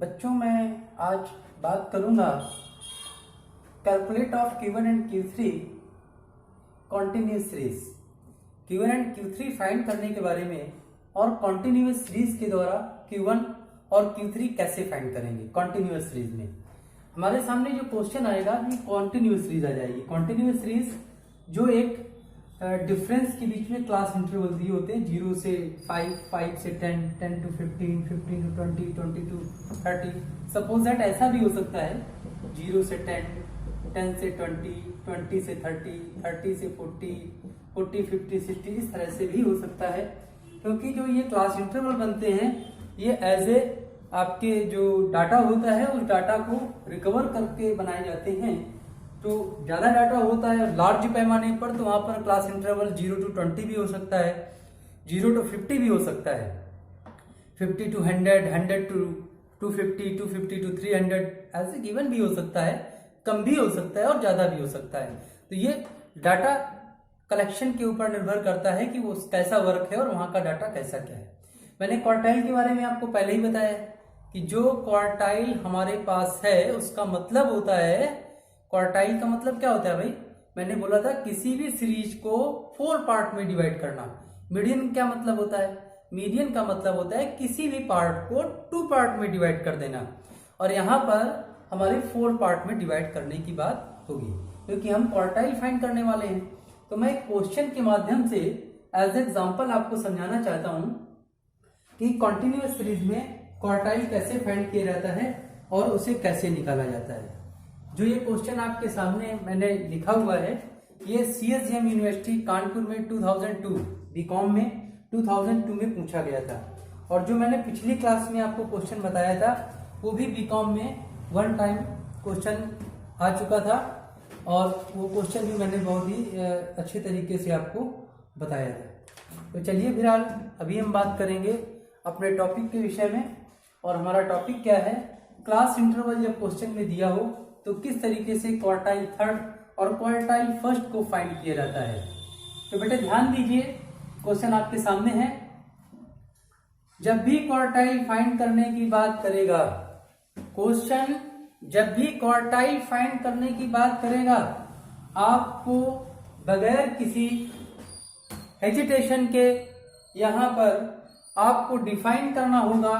बच्चों मैं आज बात करूंगा calculate of Q1 and Q3 continuous series. Q1 and Q3 find करने के बारे में और कॉन्टिन्यूस सीरीज के द्वारा Q1 और Q3 कैसे फाइंड करेंगे। कॉन्टिन्यूस सीरीज में हमारे सामने जो क्वेश्चन आएगा ये कॉन्टिन्यूस सीरीज आ जाएगी। कॉन्टिन्यूस सीरीज जो एक डिफरेंस के बीच में क्लास इंटरवल दिए होते हैं 0 से 5, 5 से 10, 10 to 15, 15 to 20, 20 to 30। Suppose that ऐसा भी हो सकता है 0 से 10, 10 से 20, 20 से 30, 30 से 40, 40, 50, 60 इस तरह से भी हो सकता है। क्योंकि जो ये क्लास इंटरवल बनते हैं ये एज ए आपके जो डाटा होता है उस डाटा को रिकवर करके बनाए जाते हैं। तो ज्यादा डाटा होता है लार्ज पैमाने पर तो वहां पर क्लास इंटरवल 0 to 20 भी हो सकता है, 0 to 50 भी हो सकता है, 50 to 100, 100 to 250, 250 to 300 ऐसे गिवन भी हो सकता है, कम भी हो सकता है और ज्यादा भी हो सकता है। तो ये डाटा कलेक्शन के ऊपर निर्भर करता है कि वो कैसा वर्क है और वहां का डाटा कैसा क्या है। मैंने क्वार्टाइल के बारे में आपको पहले ही बताया कि जो क्वार्टाइल हमारे पास है उसका मतलब होता है, क्वार्टाइल का मतलब क्या होता है भाई, मैंने बोला था किसी भी सीरीज को 4 पार्ट में डिवाइड करना। मीडियन क्या मतलब होता है, मीडियन का मतलब होता है किसी भी पार्ट को 2 पार्ट में डिवाइड कर देना। और यहाँ पर हमारे 4 पार्ट में डिवाइड करने की बात होगी क्योंकि हम क्वार्टाइल फाइंड करने वाले हैं। तो मैं क्वेश्चन के माध्यम से एज एग्जाम्पल आपको समझाना चाहता हूं कि कॉन्टिन्यूअस सीरीज में क्वार्टाइल कैसे फाइंड किया जाता है और उसे कैसे निकाला जाता है। जो ये क्वेश्चन आपके सामने मैंने लिखा हुआ है ये CSGM यूनिवर्सिटी कानपुर में 2002 बीकॉम में 2002 में पूछा गया था। और जो मैंने पिछली क्लास में आपको क्वेश्चन बताया था वो भी बीकॉम में 1 टाइम क्वेश्चन आ चुका था और वो क्वेश्चन भी मैंने बहुत ही अच्छे तरीके से आपको बताया था। तो चलिए फिलहाल अभी हम बात करेंगे अपने टॉपिक के विषय में। और हमारा टॉपिक क्या है, क्लास इंटरवल जब क्वेश्चन में दिया हो तो किस तरीके से क्वार्टाइल थर्ड और क्वार्टाइल फर्स्ट को फाइंड किया जाता है। तो बेटे ध्यान दीजिए क्वेश्चन आपके सामने है। जब भी क्वार्टाइल फाइंड करने की बात करेगा, क्वेश्चन जब भी क्वार्टाइल फाइंड करने की बात करेगा आपको बगैर किसी हेजिटेशन के यहां पर आपको डिफाइन करना होगा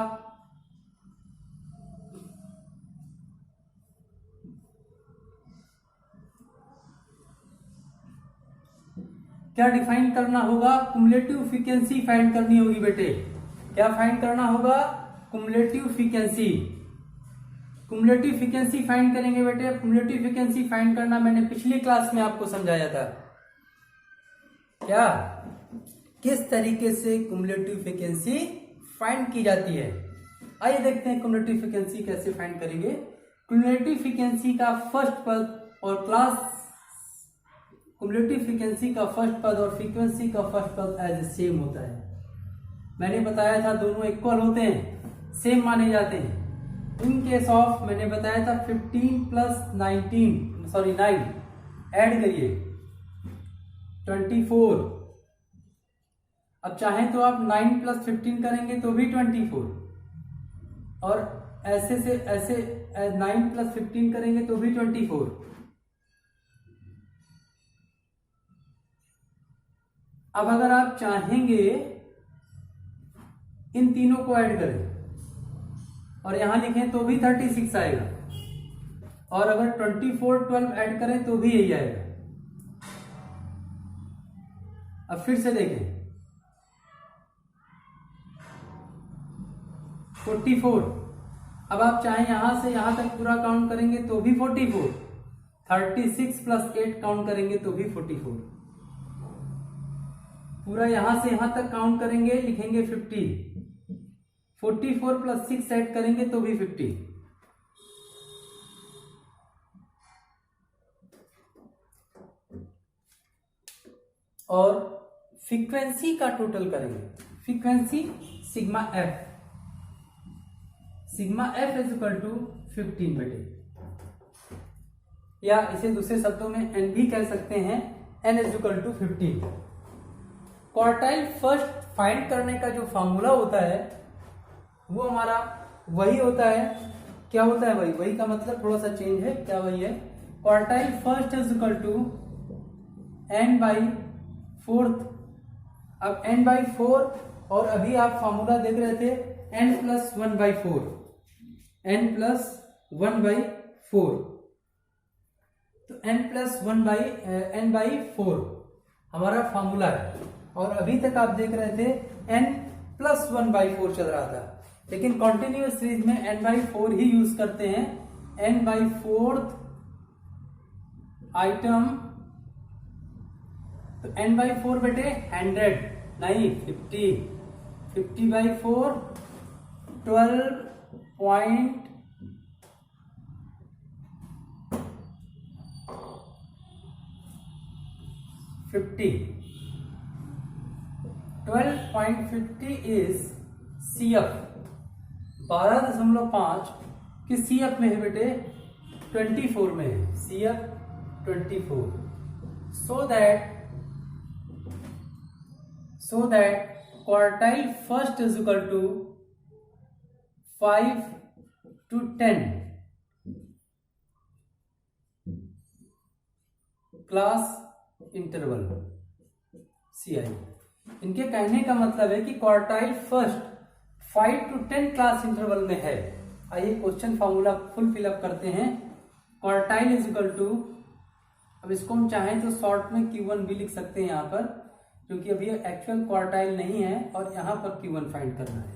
क्या डिफाइन करना होगा, कुमुलेटिव फ्रीक्वेंसी फाइंड करनी होगी बेटे। क्या फाइंड करना होगा, cumulative frequency. Cumulative frequency find करेंगे बेटे। कुमुलेटिव फ्रीक्वेंसी फाइंड करना मैंने पिछली क्लास में आपको समझाया था। क्या किस तरीके से कुमुलेटिव फ्रीक्वेंसी फाइंड की जाती है। आइए देखते हैं कुमुलेटिव फ्रीक्वेंसी कैसे फाइंड करेंगे। कुमुलेटिव फ्रीक्वेंसी का फर्स्ट पद और क्लास कुमुलेटिव फ्रीक्वेंसी का फर्स्ट पद और फ्रीक्वेंसी का फर्स्ट पद एज सेम होता है। मैंने बताया था दोनों इक्वल होते हैं, सेम माने जाते हैं। इन केस ऑफ मैंने बताया था 15 प्लस 9 ऐड करिए 24। अब चाहें तो आप 9 प्लस 15 करेंगे तो भी 24 और ऐसे से ऐसे 9 प्लस 15 करेंगे तो भी 24। अब अगर आप चाहेंगे इन तीनों को ऐड करें और यहां लिखें तो भी 36 आएगा और अगर 24, 12 ऐड करें तो भी यही आएगा। अब फिर से देखें 44। अब आप चाहें यहां से यहां तक पूरा काउंट करेंगे तो भी 44, 36 प्लस 8 काउंट करेंगे तो भी 44, पूरा यहां से यहां तक काउंट करेंगे लिखेंगे 50, 44 प्लस 6 ऐड करेंगे तो भी 50। और फ्रीक्वेंसी का टोटल करेंगे, frequency sigma F is equal to 15 बेटे, या इसे दूसरे शब्दों में एन भी कह सकते हैं, N is equal to 15। Quartile first find करने का जो फॉर्मूला होता है वो हमारा वही होता है, क्या होता है, वही का मतलब थोड़ा सा चेंज है, क्या वही है, quartile first is equal to n by fourth. अब n बाई फोर, और अभी आप फॉर्मूला देख रहे थे n plus one by four, n plus one by four, तो n plus one by n by four हमारा फॉर्मूला है। और अभी तक आप देख रहे थे n plus one by four चल रहा था, लेकिन कॉन्टिन्यूअस सीरीज में n बाई फोर ही यूज करते हैं। n बाई फोर्थ आइटम, तो n बाई फोर बेटे 100 नहीं 50, 50 बाई फोर 12.50, 12.50 इज CF 12.5 कि CF में है बेटे 24 में है, CF 24, so that quartile first is equal to 5 to 10 class interval CI। इनके कहने का मतलब है कि quartile first 5 to 10 class interval में है। आइए क्वेश्चन फॉर्मूला फुल फिलअप करते हैं। क्वार्टाइल इज इक्वल टू, अब इसको हम चाहें तो शॉर्ट में Q1 भी लिख सकते हैं यहाँ पर, क्योंकि अभी एक्चुअल क्वार्टाइल नहीं है और यहाँ पर Q1 फाइंड करना है।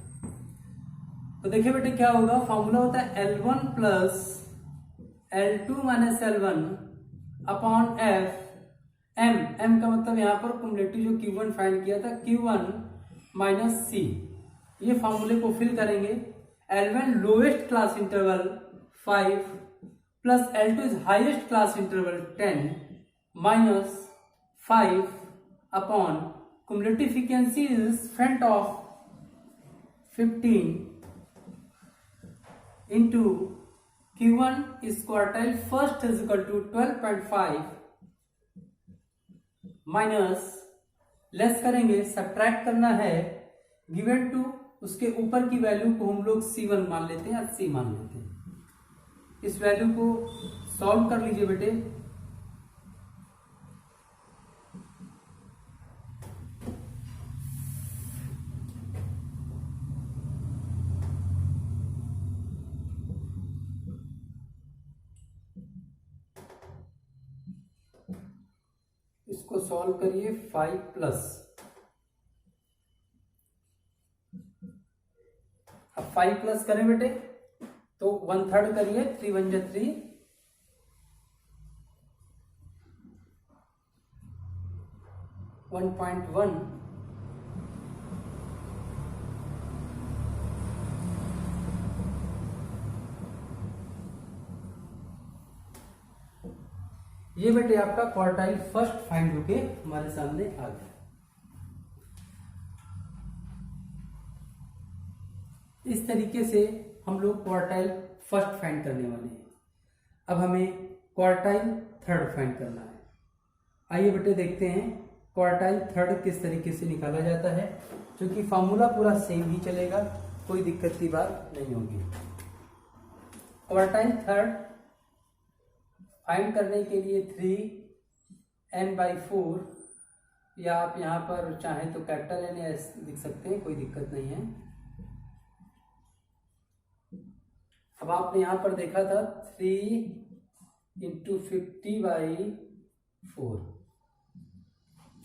तो देखिए बेटे क्या होगा, फॉर्मूला होता है L1 plus L2 minus L1 upon F M का मतलब यहाँ पर कुमुलेटिव जो Q1 फाइंड किया था Q1 माइनस C। ये फॉर्मूले को फिल करेंगे। L1 lowest class interval 5 plus L2 is highest class interval 10 minus 5 upon cumulative frequency is front of 15 into Q1 is quartile first is equal to 12.5 minus, less करेंगे, subtract करना है, given to उसके ऊपर की value को हम लोग C1 मान लेते हैं या C मान लेते हैं। इस वैल्यू को सॉल्व कर लीजिए बेटे। इसको सॉल्व करिए 5 प्लस, अब 5 प्लस करें बेटे तो 1/3 करिए, 3 1 जा 3, 1.1 ये बेटे आपका क्वार्टाइल फर्स्ट फाइंड होके हमारे सामने आ गया। इस तरीके से हम लोग क्वार्टाइल फर्स्ट फाइंड करने वाले हैं। अब हमें क्वार्टाइल थर्ड फाइंड करना है। आइए बेटे देखते हैं क्वार्टाइल थर्ड किस तरीके से निकाला जाता है, क्योंकि फॉर्मूला पूरा सेम ही चलेगा, कोई दिक्कत की बात नहीं होगी। क्वार्टाइल थर्ड फाइंड करने के लिए 3n/4, या आप यहाँ पर चाहें तो कैपिटल N S लिख सकते हैं, कोई दिक्कत नहीं है। अब आपने यहाँ पर देखा था 3 × 50/4,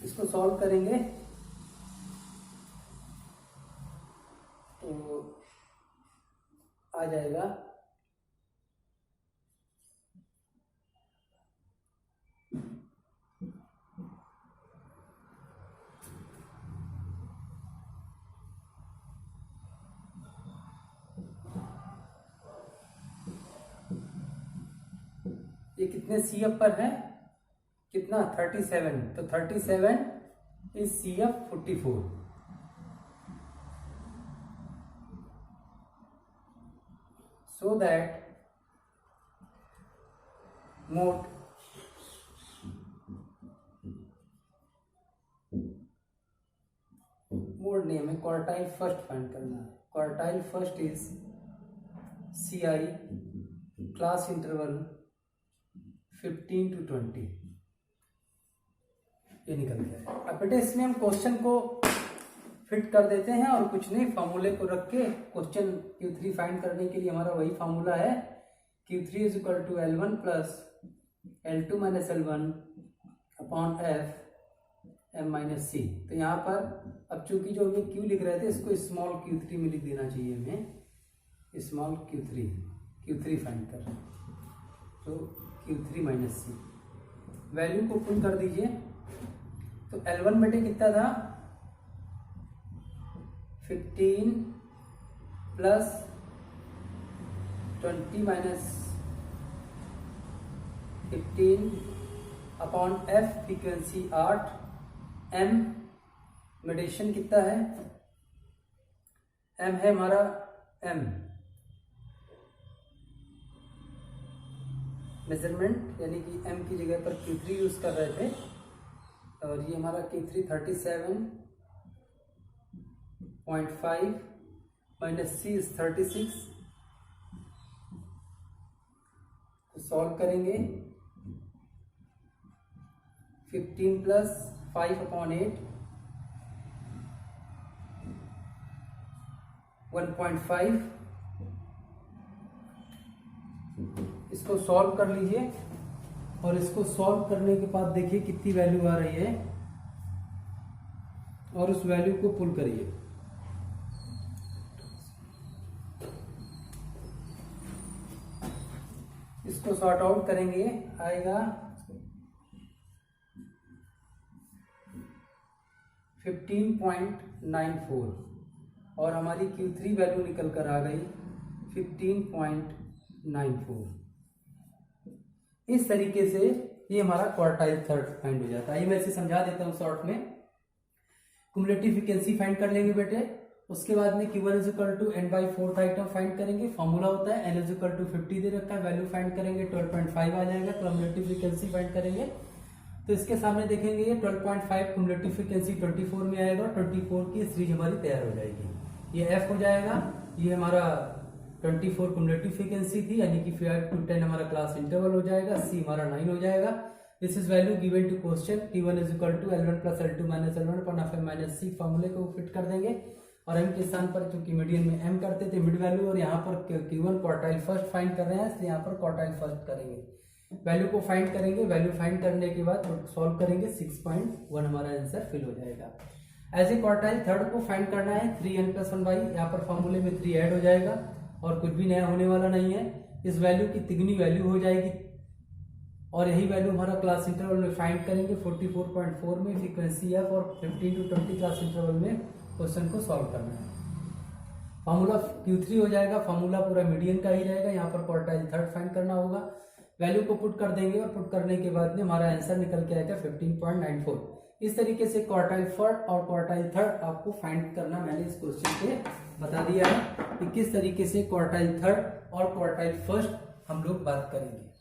इसको सॉल्व करेंगे तो आ जाएगा ये कितने CF पर है, कितना 37, तो 37 is CF 44। So that mode name है, क्वार्टाइल फर्स्ट फाइंड करना है। Quartile first is CI class interval 15 to 20 ये निकल गया। अब बेटे इसमें हम क्वेश्चन को फिट कर देते हैं और कुछ नहीं, फार्मूले को रख के क्वेश्चन Q3 फाइंड करने के लिए हमारा वही फार्मूला है, Q3 is equal to L1 plus L2 minus L1 upon F M minus C। तो यहाँ पर अब चूंकि जो हमें Q लिख रहे थे इसको स्मॉल Q3 में लिख देना चाहिए हमें, स्मॉल Q3 फाइंड कर रहे हैं तो Q3 माइनस C। वैल्यू को पुट कर दीजिए तो L1 बेटे कितना था 15 plus 20 minus 15 upon F frequency 8, M medicine कितना है, M है हमारा M मेजरमेंट, यानी कि M की जगह पर Q3 यूज कर रहे थे और ये हमारा Q3 37.5 माइनस C इज 36। तो सॉल्व करेंगे 15 प्लस 5 अपॉन 8 1.5। इसको सॉल्व कर लीजिए और इसको सॉल्व करने के बाद देखिए कितनी वैल्यू आ रही है और उस वैल्यू को पुल करिए। इसको सॉर्ट आउट करेंगे, आएगा 15.94 और हमारी Q3 वैल्यू निकल कर आ गई 15.94। इस तरीके से ये हमारा क्वार्टाइल थर्ड फाइंड हो जाता है। ये मैं इसे समझा देता हूँ शॉर्ट में। कुमुलेटिव फ्रीक्वेंसी फाइंड कर लेंगे बेटे, उसके बाद में Q1 is equal to n/4 item find करेंगे। फॉर्मूला होता है n इज इक्वल टू 50 दे रखा है, वैल्यू फाइंड करेंगे 12.5 आ जाएगा। कुमुलेटिव फ्रीक्वेंसी फाइंड करेंगे तो इसके सामने देखेंगे ये 12.5 कुमुलेटिव फ्रीक्वेंसी 24 में आएगा, 24 की सीरीज हमारी तैयार हो जाएगी। ये F हो जाएगा, ये हमारा 24 कुमुलेटिव फ्रीक्वेंसी थी, यानी कि 5 to 10 हमारा क्लास इंटरवल हो जाएगा, C हमारा 9 हो जाएगा। This is value given to question, Q1 is equal to L1 plus L2 minus L1 upon F minus C। फॉर्मूले को फिट कर देंगे और M के स्थान पर चूंकि मीडियन में M करते थे मिड वैल्यू, और यहाँ पर Q1 क्वार्टाइल फर्स्ट फाइंड कर रहे हैं इसलिए यहाँ पर क्वार्टाइल फर्स्ट करेंगे। वैल्यू को फाइंड करेंगे, वैल्यू फाइंड करने के बाद सॉल्व करेंगे 6.1 हमारा आंसर फिल हो जाएगा। एज ए क्वार्टाइल थर्ड को फाइंड करना है 3n+1/, यहाँ पर फॉर्मूले में 3 ऐड हो जाएगा और कुछ भी नया होने वाला नहीं है। इस वैल्यू की तिगनी वैल्यू हो जाएगी और यही वैल्यू हमारा क्लास इंटरवल में फाइंड करेंगे 44.4 में फ्रीक्वेंसी F और 15 to 20 क्लास इंटरवल में क्वेश्चन को सॉल्व करना है। फॉर्मूला Q3 हो जाएगा, फॉर्मूला पूरा मीडियन का ही रहेगा, यहाँ पर क्वार्टाइल थर्ड फाइंड करना होगा। वैल्यू को पुट कर देंगे और पुट करने के बाद में हमारा आंसर निकल के आएगा 15.94। इस तरीके से क्वार्टाइल फर्स्ट और क्वार्टाइल थर्ड आपको फाइंड करना मैंने इस क्वेश्चन पे बता दिया है कि किस तरीके से क्वार्टाइल थर्ड और क्वार्टाइल फर्स्ट हम लोग बात करेंगे।